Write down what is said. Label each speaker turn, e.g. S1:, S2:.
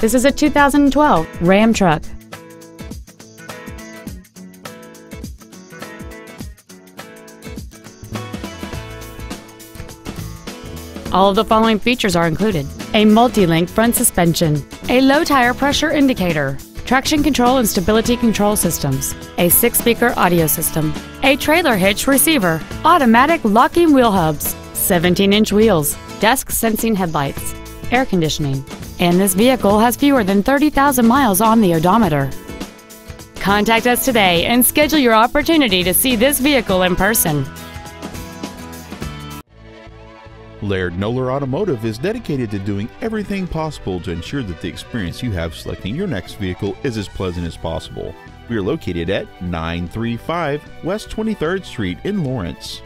S1: This is a 2012 Ram truck. All of the following features are included: a multi-link front suspension, a low tire pressure indicator, traction control and stability control systems, a 6-speaker audio system, a trailer hitch receiver, automatic locking wheel hubs, 17-inch wheels, dusk sensing headlights, air conditioning, and this vehicle has fewer than 30,000 miles on the odometer. Contact us today and schedule your opportunity to see this vehicle in person.
S2: Laird Noller Automotive is dedicated to doing everything possible to ensure that the experience you have selecting your next vehicle is as pleasant as possible. We are located at 935 West 23rd Street in Lawrence.